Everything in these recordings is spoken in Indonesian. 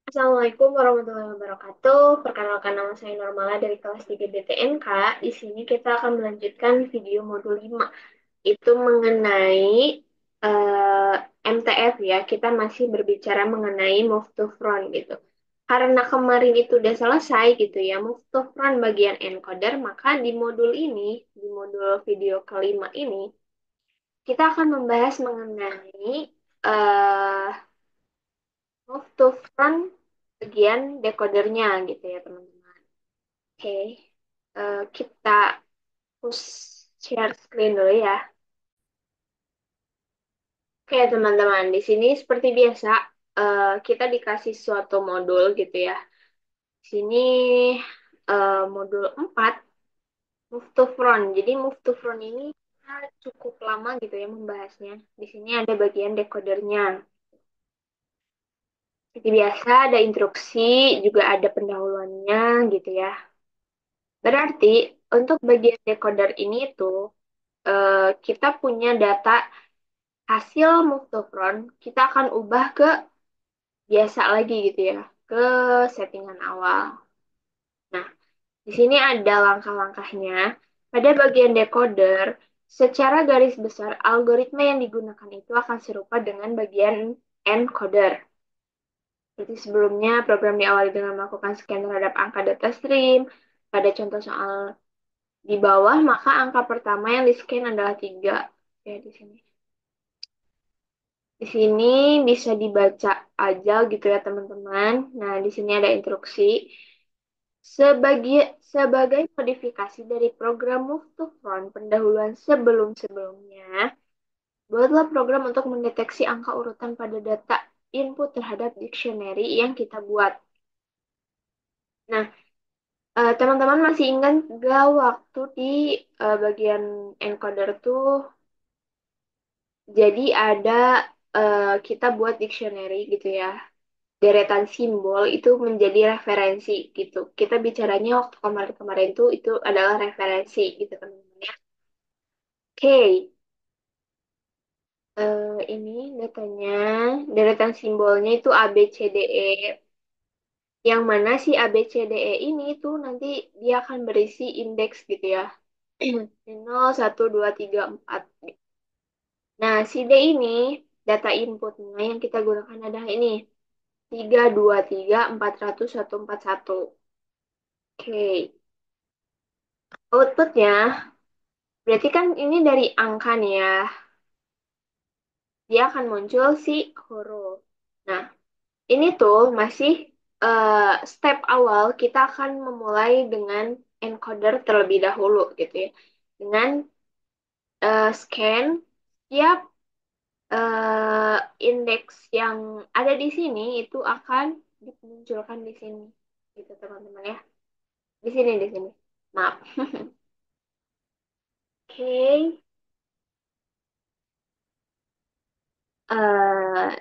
Assalamualaikum warahmatullahi wabarakatuh. Perkenalkan nama saya Normala dari kelas 3 BTNK. Di sini kita akan melanjutkan video modul 5. Itu mengenai eh, MTF ya. Kita masih berbicara mengenai move to front gitu. Karena kemarin itu udah selesai gitu ya, move to front bagian encoder, maka di modul ini, di modul video kelima ini, kita akan membahas mengenai eh move to front bagian decodernya gitu ya teman-teman. Oke, kita push share screen dulu ya. Oke teman-teman, di sini seperti biasa kita dikasih suatu modul gitu ya. Di sini modul 4 move to front. Jadi move to front ini kita cukup lama gitu ya membahasnya. Di sini ada bagian decodernya. Seperti biasa ada instruksi, juga ada pendahuluannya gitu ya. Berarti untuk bagian decoder ini tuh kita punya data hasil move to front, kita akan ubah ke biasa lagi gitu ya, ke settingan awal. Nah, di sini ada langkah-langkahnya. Pada bagian decoder, secara garis besar algoritma yang digunakan itu akan serupa dengan bagian encoder. Seperti sebelumnya, program diawali dengan melakukan scan terhadap angka data stream. Pada contoh soal di bawah, maka angka pertama yang di-scan adalah 3. Ya, di sini. Di sini bisa dibaca aja gitu ya, teman-teman. Nah, di sini ada instruksi. Sebagai modifikasi dari program Move to Front pendahuluan sebelum-sebelumnya, buatlah program untuk mendeteksi angka urutan pada data input terhadap dictionary yang kita buat. Nah, teman-teman masih ingat gak waktu di bagian encoder tuh jadi ada kita buat dictionary gitu ya. Deretan simbol itu menjadi referensi gitu. Kita bicaranya waktu kemarin-kemarin tuh itu adalah referensi gitu teman-teman ya. Oke, ini datanya, deretan simbolnya itu A, B, C, D, E. Yang mana si A, B, C, D, E ini tuh nanti dia akan berisi indeks gitu ya. 0, 1, 2, 3, 4. Nah, si D ini data inputnya yang kita gunakan adalah ini. 323 400 141. Oke. Outputnya, berarti kan ini dari angka nih ya. Dia akan muncul si huruf. Nah, ini tuh masih step awal kita akan memulai dengan encoder terlebih dahulu gitu ya. Dengan scan setiap indeks yang ada di sini itu akan dimunculkan di sini. Gitu teman-teman ya. Di sini. Maaf. Oke.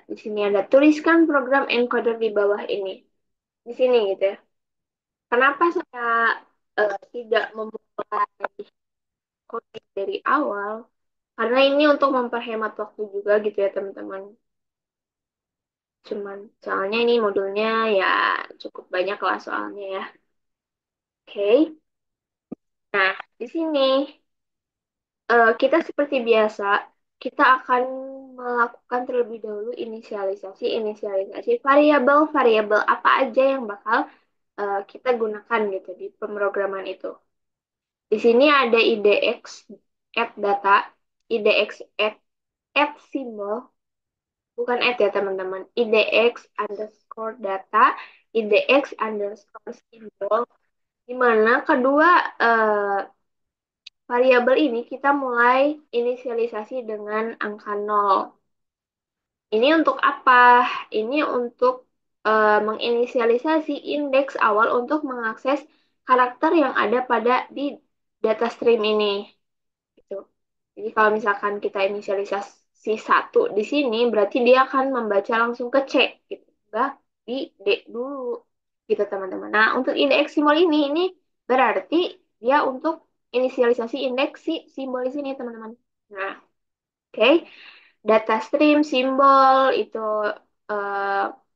Di sini ada tuliskan program encoder di bawah ini. Di sini gitu ya. Kenapa saya tidak memulai coding dari awal? Karena ini untuk memperhemat waktu juga gitu ya teman-teman. Cuman soalnya ini modulnya ya cukup banyak lah soalnya ya. Oke. Nah, di sini kita seperti biasa, kita akan melakukan terlebih dahulu inisialisasi variabel-variabel apa aja yang bakal kita gunakan gitu di pemrograman itu. Di sini ada IDX add data, IDX add simbol, bukan add ya teman-teman, IDX underscore data, IDX underscore simbol, di mana kedua eh, variabel ini kita mulai inisialisasi dengan angka 0. Ini untuk apa? Ini untuk menginisialisasi indeks awal untuk mengakses karakter yang ada pada di data stream ini. Gitu. Jadi kalau misalkan kita inisialisasi satu di sini, berarti dia akan membaca langsung ke C. Gitu. Enggak di D dulu. Gitu teman-teman. Nah, untuk indeks simbol ini berarti dia untuk inisialisasi indeks si simbol di sini teman-teman. Nah, oke. Data stream, simbol, itu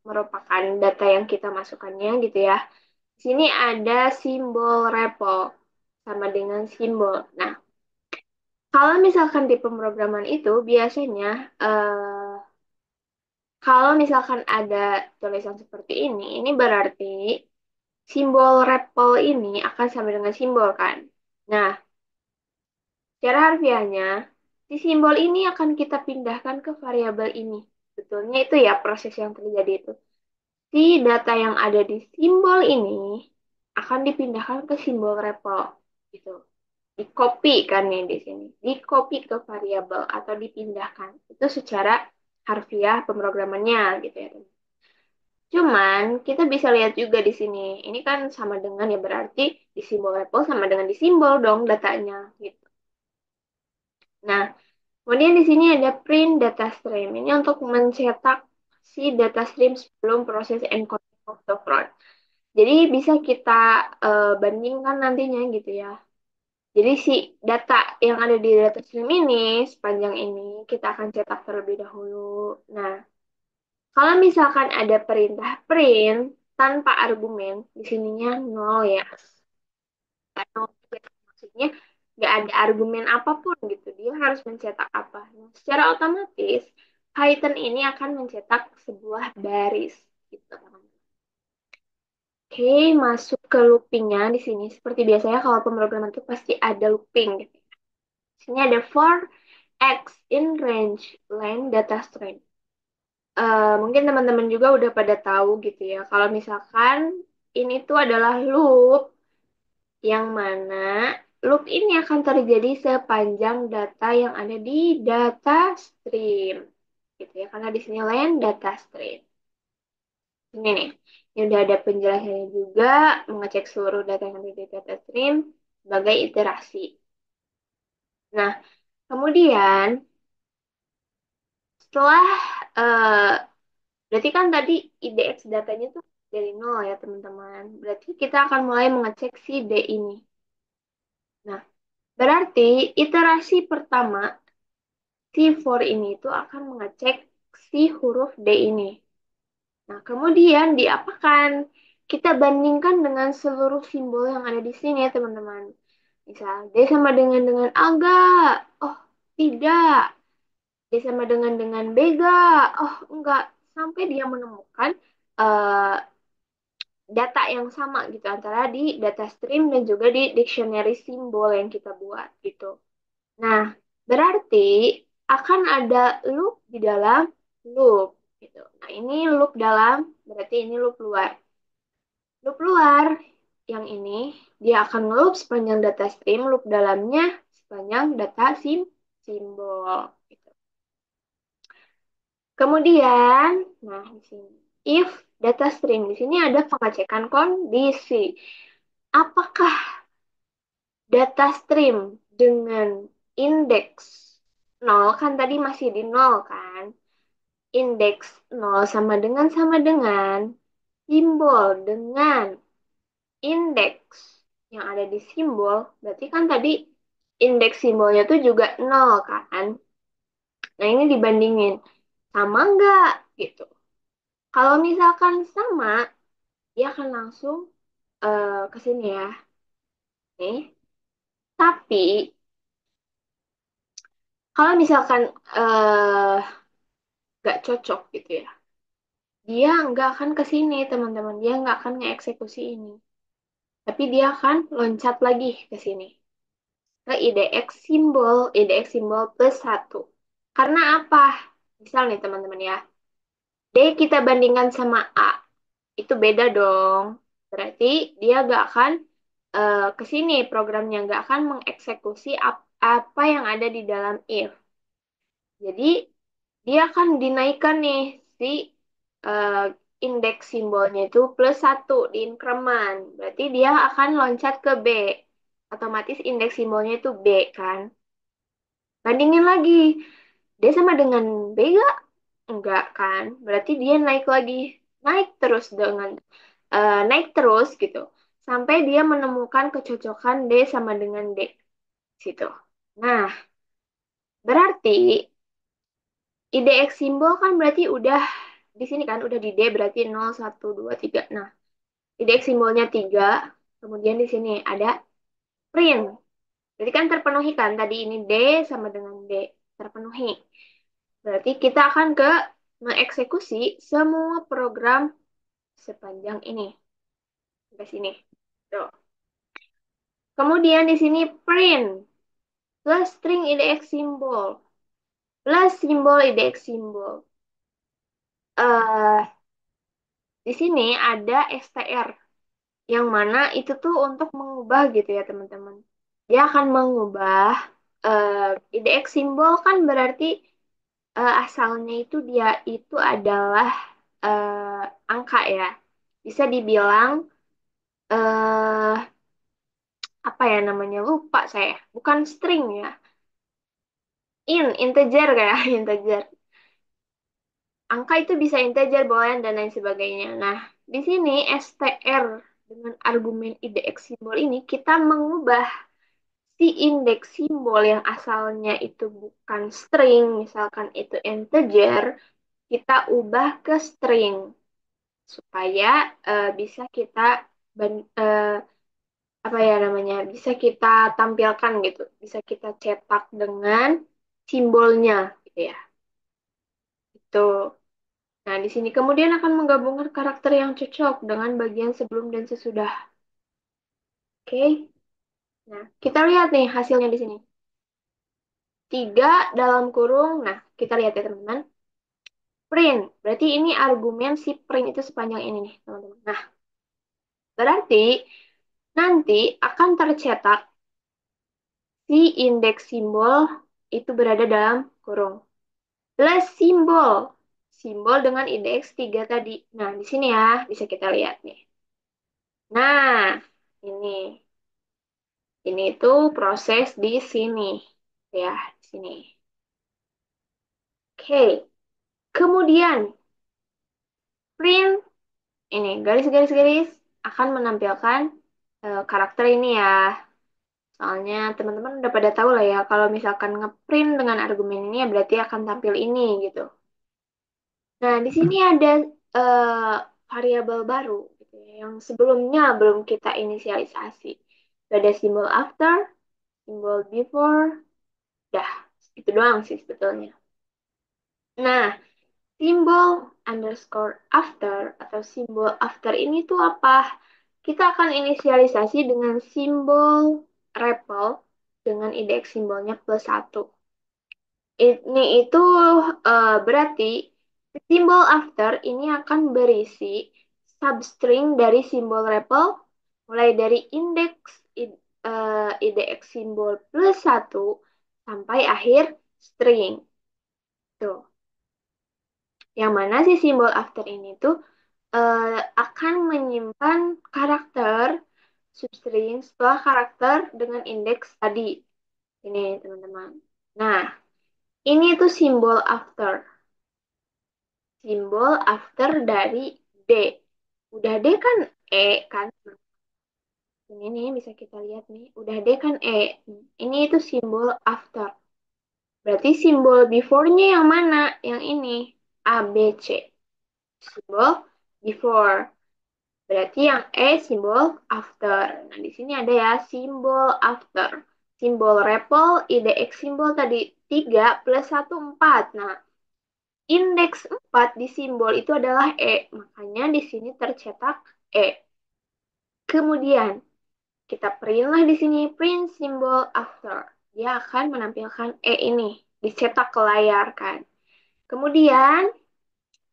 merupakan data yang kita masukkannya gitu ya. Di sini ada simbol repo sama dengan simbol. Nah, kalau misalkan di pemrograman itu biasanya kalau misalkan ada tulisan seperti ini berarti simbol REPL ini akan sama dengan simbol kan. Nah, secara harfiahnya, si simbol ini akan kita pindahkan ke variabel ini. Betulnya itu ya proses yang terjadi itu. Si data yang ada di simbol ini akan dipindahkan ke simbol REPL gitu. Di copy kan nih di sini. Di copy ke variabel atau dipindahkan. Itu secara harfiah pemrogramannya gitu ya. Cuman kita bisa lihat juga di sini. Ini kan sama dengan ya berarti di simbol REPL sama dengan di simbol dong datanya gitu. Nah, kemudian di sini ada print data stream. Ini untuk mencetak si data stream sebelum proses encoding of the fraud. Jadi bisa kita bandingkan nantinya gitu ya. Jadi si data yang ada di data stream ini sepanjang ini kita akan cetak terlebih dahulu. Nah, kalau misalkan ada perintah print tanpa argumen, di sininya nol ya. Nol, maksudnya nggak ada argumen apapun gitu. Dia harus mencetak apa. Nah, secara otomatis Python ini akan mencetak sebuah baris gitu, teman-teman. Oke, masuk ke loopingnya di sini. Seperti biasanya kalau pemrograman itu pasti ada looping gitu. Di sini ada for X in range length data string. Mungkin teman-teman juga udah pada tahu gitu ya. Kalau misalkan ini tuh adalah loop yang mana loop ini akan terjadi sepanjang data yang ada di data stream. Gitu ya, karena di sini length data stream. Ini nih, ini udah ada penjelasannya juga, mengecek seluruh data yang ada di data stream sebagai iterasi. Nah, kemudian setelah eh, berarti kan tadi IDX datanya tuh dari nol ya teman-teman. Berarti kita akan mulai mengecek si D ini. Nah, berarti iterasi pertama si for ini itu akan mengecek si huruf D ini. Nah, kemudian diapakan? Kita bandingkan dengan seluruh simbol yang ada di sini ya teman-teman. Misal D sama dengan agak. Oh, tidak. D sama dengan bega. Oh, enggak. Sampai dia menemukan eh, data yang sama gitu antara di data stream dan juga di dictionary simbol yang kita buat gitu. Nah, berarti akan ada loop di dalam loop gitu. Nah, ini loop dalam berarti ini loop luar. Loop luar yang ini dia akan loop sepanjang data stream, loop dalamnya sepanjang data simbol gitu. Kemudian, nah di sini if data stream di sini ada pengecekan kondisi. Apakah data stream dengan indeks nol kan tadi masih di nol kan? Indeks nol sama dengan simbol dengan indeks yang ada di simbol, berarti kan tadi indeks simbolnya tuh juga nol kan? Nah ini dibandingin sama nggak gitu. Kalau misalkan sama, dia akan langsung ke sini ya. Nih. Tapi kalau misalkan eh nggak cocok gitu ya, dia nggak akan ke sini teman-teman. Dia nggak akan ngeeksekusi ini. Tapi dia akan loncat lagi ke sini. Ke IDX simbol plus satu. Karena apa? Misal nih teman-teman ya. D kita bandingkan sama A. Itu beda dong. Berarti dia nggak akan ke sini. Programnya nggak akan mengeksekusi apa yang ada di dalam if. Jadi dia akan dinaikkan nih si eh, indeks simbolnya itu plus satu di increment. Berarti dia akan loncat ke B. Otomatis indeks simbolnya itu B kan. Bandingin lagi. Dia sama dengan B gak? Enggak kan. Berarti dia naik lagi. Naik terus naik terus gitu. Sampai dia menemukan kecocokan D sama dengan D. Situ. Nah, berarti IDX simbol kan berarti udah di sini kan udah di D berarti 0, 1, 2, 3. Nah, di D simbolnya 3. Kemudian di sini ada print. Berarti kan terpenuhi kan tadi ini D sama dengan D terpenuhi. Berarti kita akan ke mengeksekusi semua program sepanjang ini sampai sini. Tuh. Kemudian di sini print plus string IDX symbol plus simbol IDX symbol. eh di sini ada str yang mana itu tuh untuk mengubah gitu ya teman-teman. Dia akan mengubah IDX simbol kan berarti asalnya itu dia itu adalah angka ya. Bisa dibilang eh apa ya namanya? Lupa saya. Bukan string ya. Integer kayak integer. Angka itu bisa integer, boolean dan lain sebagainya. Nah, di sini str dengan argumen IDX simbol ini kita mengubah si indeks simbol yang asalnya itu bukan string, misalkan itu integer, kita ubah ke string supaya bisa kita apa ya namanya bisa kita tampilkan gitu, bisa kita cetak dengan simbolnya gitu ya. Itu. Nah, di sini kemudian akan menggabungkan karakter yang cocok dengan bagian sebelum dan sesudah. Oke. Nah, kita lihat nih hasilnya di sini. 3 dalam kurung. Nah, kita lihat ya teman-teman. Print. Berarti ini argumen si print itu sepanjang ini nih, teman-teman. Nah, berarti nanti akan tercetak si indeks simbol itu berada dalam kurung. Plus simbol. Simbol dengan indeks 3 tadi. Nah, di sini ya, bisa kita lihat nih. Nah, ini. Ini tuh proses di sini. Ya, di sini. Oke. Kemudian, print ini garis-garis-garis akan menampilkan karakter ini ya. Soalnya teman-teman udah pada tahu lah ya, kalau misalkan ngeprint dengan argumen ini ya berarti akan tampil ini gitu. Nah, di sini ada eh, variabel baru gitu ya, yang sebelumnya belum kita inisialisasi. Ada simbol after, simbol before, dah itu doang sih sebetulnya. Nah, simbol underscore after atau simbol after ini tuh apa? Kita akan inisialisasi dengan simbol REPL dengan indeks simbolnya +1. Ini itu berarti simbol after ini akan berisi substring dari simbol REPL mulai dari indeks IDX simbol +1 sampai akhir string. Tuh. Yang mana si simbol after ini tuh akan menyimpan karakter substring setelah karakter dengan indeks tadi. Ini teman-teman. Nah, ini tuh simbol after. Simbol after dari D. Udah D kan E kan. Ini nih bisa kita lihat nih. Udah D kan E. Ini itu simbol after. Berarti simbol before-nya yang mana? Yang ini. A, B, C. Simbol before. Berarti yang E simbol after. Nah, di sini ada ya simbol after. Simbol REPL, IDX simbol tadi 3 plus 1, 4. Nah, indeks 4 di simbol itu adalah E. Makanya di sini tercetak E. Kemudian, kita print lah di sini. Print simbol after. Dia akan menampilkan E ini. Dicetak ke layar kan. Kemudian,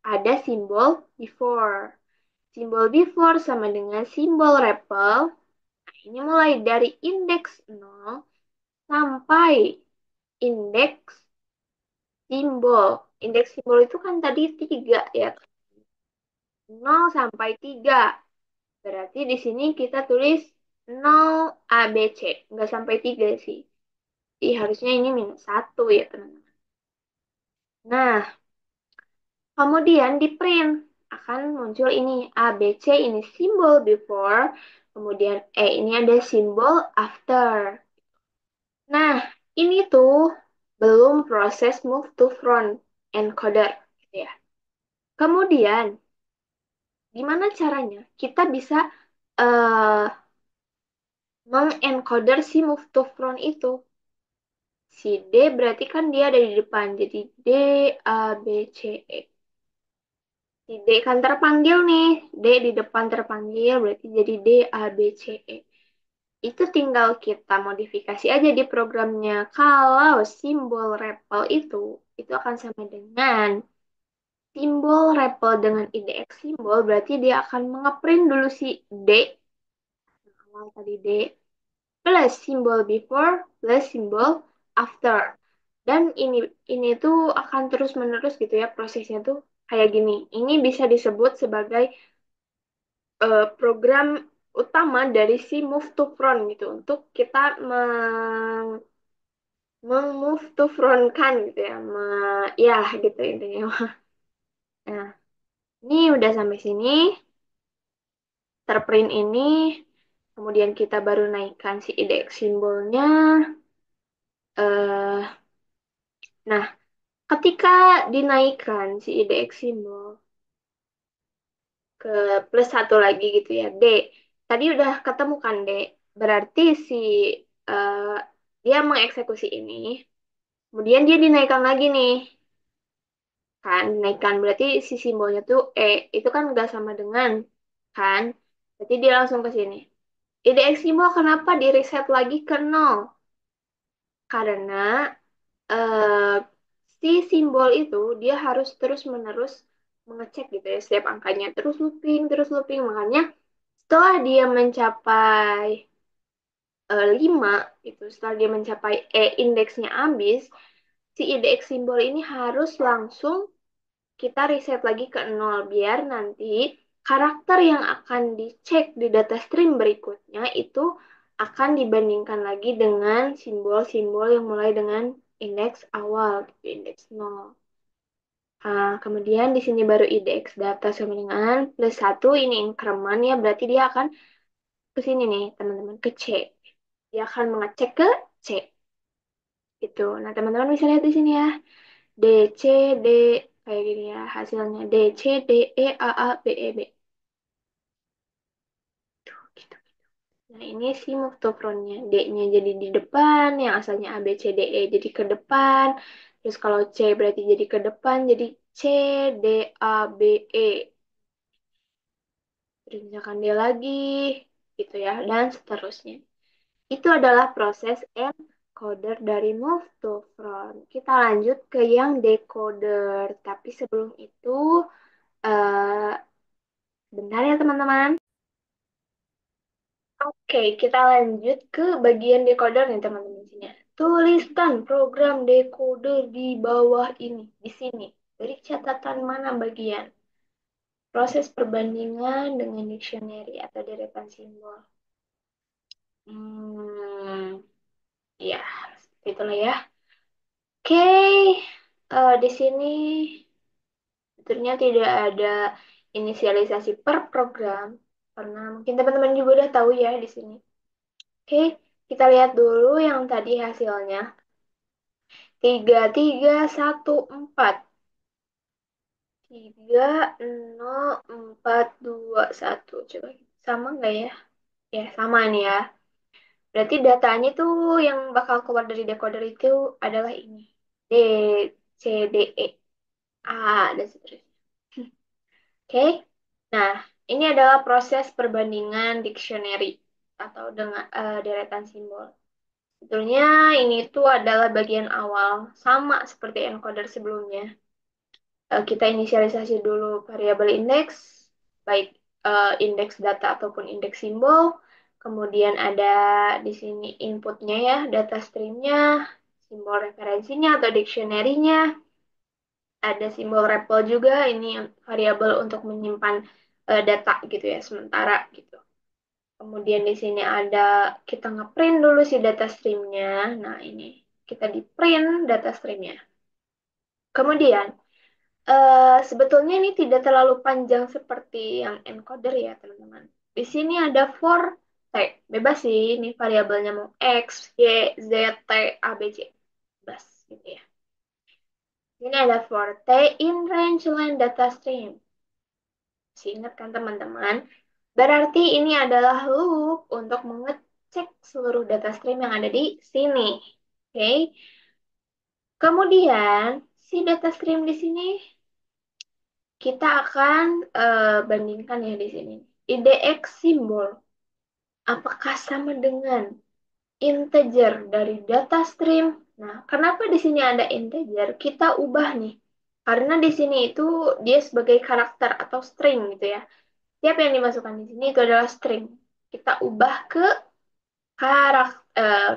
ada simbol before. Simbol before sama dengan simbol REPL. Ini mulai dari indeks 0 sampai indeks simbol. Indeks simbol itu kan tadi 3 ya. 0 sampai 3. Berarti di sini kita tulis 0 ABC. Nggak sampai 3 sih. Jadi harusnya ini -1 ya teman-teman. Nah, kemudian di print akan muncul ini ABC ini simbol before. Kemudian E ini ada simbol after. Nah, ini tuh belum proses move to front encoder gitu ya. Kemudian, gimana caranya kita bisa eh mengencoder si move to front itu? Si D berarti kan dia ada di depan, jadi D, A, B, C, E. Si D kan terpanggil nih, D di depan terpanggil, berarti jadi D, A, B, C, E. Itu tinggal kita modifikasi aja di programnya. Kalau simbol REPL itu akan sama dengan simbol REPL dengan IDX simbol, berarti dia akan mengeprint dulu si D, awal tadi D, plus simbol before, plus simbol after. Dan ini tuh akan terus-menerus gitu ya prosesnya tuh kayak gini. Ini bisa disebut sebagai program utama dari si move to front gitu untuk kita move to front kan gitu ya, ya gitu intinya. Nah, ini udah sampai sini, terprint ini, kemudian kita baru naikkan si IDX simbolnya. eh nah, ketika dinaikkan si IDX simbol ke plus satu lagi gitu ya, D. Tadi udah ketemu kan D, berarti si eh, dia mengeksekusi ini, kemudian dia dinaikkan lagi nih, kan naikkan berarti si simbolnya tuh E itu kan nggak sama dengan kan, berarti dia langsung ke sini. IDX simbol kenapa di reset lagi ke nol? Karena eh, si simbol itu dia harus terus menerus mengecek gitu ya setiap angkanya, terus looping, makanya setelah dia mencapai 5 itu, setelah dia mencapai indeksnya habis, si IDX simbol ini harus langsung kita reset lagi ke nol biar nanti karakter yang akan dicek di data stream berikutnya itu akan dibandingkan lagi dengan simbol-simbol yang mulai dengan indeks awal, gitu, indeks nol. Nah, kemudian di sini baru indeks data sama dengan plus satu, ini increment ya, berarti dia akan ke sini nih, teman-teman, ke C. Dia akan mengecek ke C. Gitu. Nah, teman-teman bisa lihat di sini ya. D, C, D, kayak gini ya hasilnya. D, C, D, E, A, A, B, E, B. Tuh, gitu. Nah, ini si muktofronnya. D-nya jadi di depan, yang asalnya A, B, C, D, E jadi ke depan. Terus kalau C berarti jadi ke depan, jadi C, D, A, B, E. Terus misalkan D lagi, gitu ya, dan seterusnya. Itu adalah proses encoder dari move to front. Kita lanjut ke yang decoder. Tapi sebelum itu, eh bentar ya teman-teman. Oke, kita lanjut ke bagian decoder nih teman-teman sini. Tuliskan program decoder di bawah ini, di sini. Beri catatan mana bagian. Proses perbandingan dengan dictionary atau deretan simbol. Hmm, ya, itulah ya. Oke, di sini tentunya tidak ada inisialisasi per program, karena mungkin teman-teman juga udah tahu ya di sini. Oke, kita lihat dulu yang tadi hasilnya. 3314. 30421. Coba sama nggak ya? Ya, sama nih ya. Berarti datanya tuh yang bakal keluar dari decoder itu adalah ini. D, C, D, E, A, dan seterusnya. Oke. Nah, ini adalah proses perbandingan dictionary atau dengan deretan simbol. Sebetulnya ini tuh adalah bagian awal, sama seperti encoder sebelumnya. Kita inisialisasi dulu variabel indeks, baik indeks data ataupun indeks simbol. Kemudian ada di sini inputnya ya, data streamnya, simbol referensinya atau dictionary-nya. Ada simbol REPL juga, ini variabel untuk menyimpan data gitu ya, sementara gitu. Kemudian di sini ada kita ngeprint dulu si data streamnya. Nah ini kita di print data streamnya. Kemudian sebetulnya ini tidak terlalu panjang seperti yang encoder ya teman-teman. Di sini ada for T, bebas sih. Ini variabelnya mau X, Y, Z, T, A, B, C, bebas gitu ya. Ini ada Forte in range line data stream. Masih ingat kan teman-teman? Berarti ini adalah loop untuk mengecek seluruh data stream yang ada di sini. Oke. Kemudian si data stream di sini kita akan bandingkan ya di sini. IDX simbol apakah sama dengan integer dari data stream? Nah, kenapa di sini ada integer? Kita ubah nih. Karena di sini itu dia sebagai karakter atau string gitu ya. Setiap yang dimasukkan di sini itu adalah string. Kita ubah ke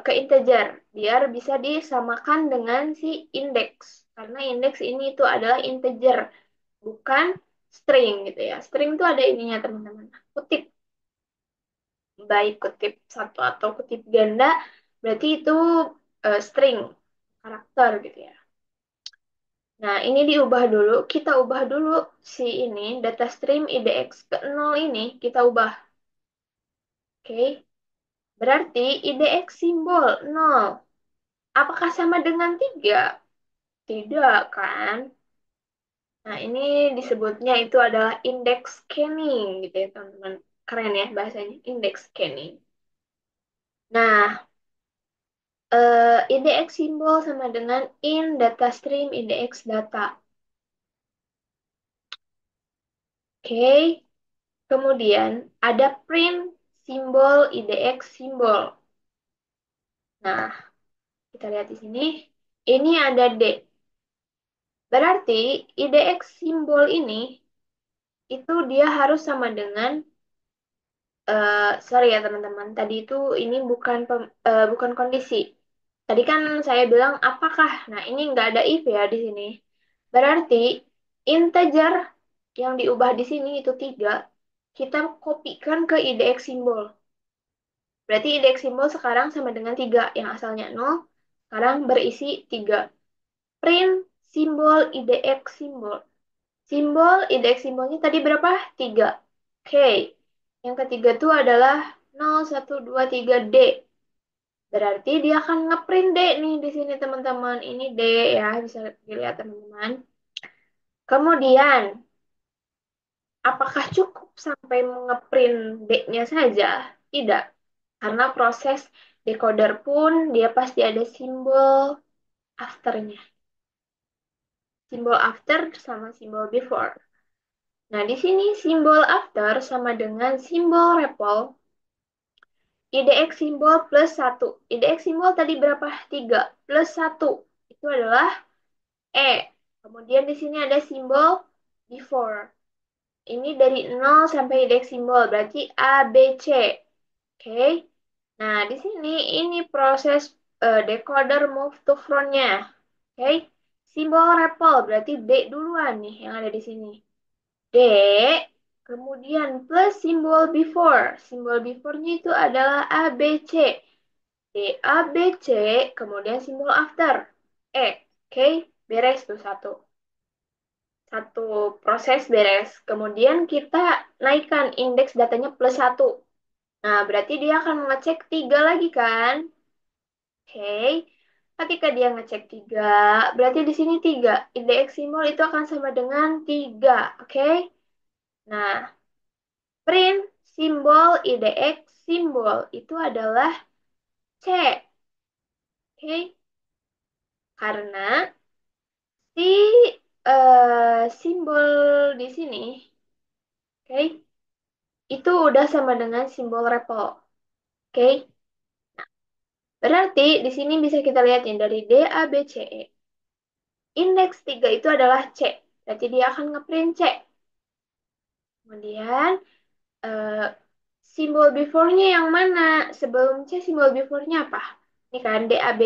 ke integer biar bisa disamakan dengan si indeks. Karena indeks ini itu adalah integer, bukan string gitu ya. String itu ada ininya teman-teman. Kutip, baik kutip satu atau kutip ganda, berarti itu string, karakter gitu ya. Nah, ini diubah dulu. Kita ubah dulu si ini, data stream IDX ke 0 ini, kita ubah. Oke, berarti IDX simbol 0. Apakah sama dengan 3? Tidak, kan? Nah, ini disebutnya itu adalah index scanning gitu ya, teman-teman. Keren ya bahasanya, index scanning. Nah, IDX simbol sama dengan in data stream IDX data. Oke, kemudian ada print simbol IDX simbol. Nah, kita lihat di sini. Ini ada D. Berarti IDX simbol ini itu dia harus sama dengan sorry ya teman-teman, tadi itu ini bukan kondisi. Tadi kan saya bilang apakah. Nah, ini nggak ada if ya di sini. Berarti integer yang diubah di sini itu 3. Kita kopikan ke IDX simbol. Berarti IDX simbol sekarang sama dengan 3. Yang asalnya 0, sekarang berisi 3. Print simbol IDX simbol. Simbol indeks simbolnya tadi berapa? 3. Oke. Yang ketiga itu adalah 0123D. Berarti dia akan ngeprint D nih di sini teman-teman. Ini D ya, bisa dilihat teman-teman. Kemudian, apakah cukup sampai ngeprint D-nya saja? Tidak. Karena proses decoder pun dia pasti ada simbol afternya. Simbol after sama simbol before. Nah, di sini simbol after sama dengan simbol repol. IDX simbol plus 1. IDX simbol tadi berapa? 3 plus 1. Itu adalah E. Kemudian di sini ada simbol before. Ini dari 0 sampai IDX simbol. Berarti A, B, C. Oke. Nah, di sini ini proses decoder move to front-nya. Oke. Simbol repol. Berarti D duluan nih yang ada di sini. D, kemudian plus simbol before. Simbol before-nya itu adalah A, B, C. D, A, B, C, kemudian simbol after. Oke, beres tuh satu. Satu proses beres. Kemudian kita naikkan indeks datanya plus 1. Nah, berarti dia akan mengecek 3 lagi kan? Oke, ketika dia ngecek 3, berarti di sini 3. Indeks simbol itu akan sama dengan 3. Oke, nah print simbol IDX simbol itu adalah C. Oke, karena si simbol di sini, oke, itu udah sama dengan simbol repel. Oke, berarti di sini bisa kita lihat ya dari D, A, B, C, E. Indeks 3 itu adalah C. Berarti dia akan ngeprint C. Kemudian eh, simbol before-nya yang mana? Sebelum C simbol before-nya apa? Ini kan D, A, B,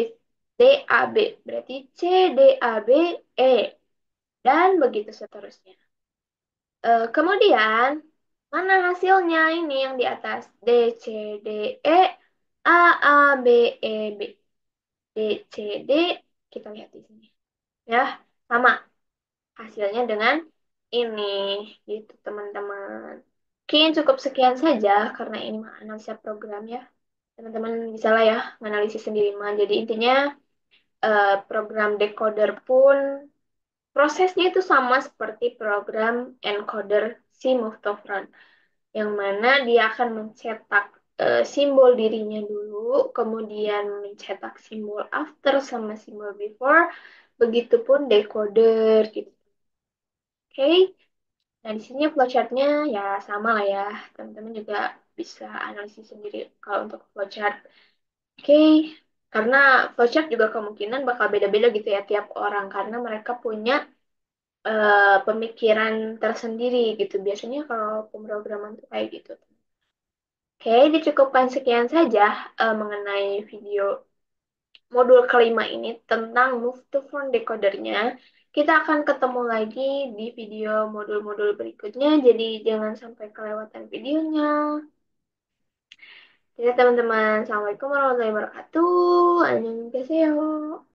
D, A, B. Berarti C, D, A, B, E. Dan begitu seterusnya. Kemudian, mana hasilnya ini yang di atas? D, C, D, E, A, A, B, E, B. D, C, D, kita lihat di sini. Ya, sama hasilnya dengan ini, gitu teman-teman. Mungkin cukup sekian saja, karena ini mah analisa program ya. Teman-teman bisa lah ya, menganalisis sendiri mah. Jadi intinya, program decoder pun Prosesnya itu sama seperti program encoder si Move to Front, yang mana dia akan mencetak simbol dirinya dulu, kemudian mencetak simbol after sama simbol before, begitupun decoder gitu. Oke, nah di sini flowchartnya ya sama lah ya, teman-teman juga bisa analisis sendiri kalau untuk flowchart. Oke, karena flowchart juga kemungkinan bakal beda-beda gitu ya tiap orang, karena mereka punya pemikiran tersendiri gitu. Biasanya kalau pemrograman tuh kayak gitu. Oke, dicukupkan sekian saja mengenai video modul kelima ini tentang Move to Phone decodernya. Kita akan ketemu lagi di video modul-modul berikutnya, jadi jangan sampai kelewatan videonya. Jadi teman-teman, Assalamualaikum warahmatullahi wabarakatuh. Annyeonghaseyo.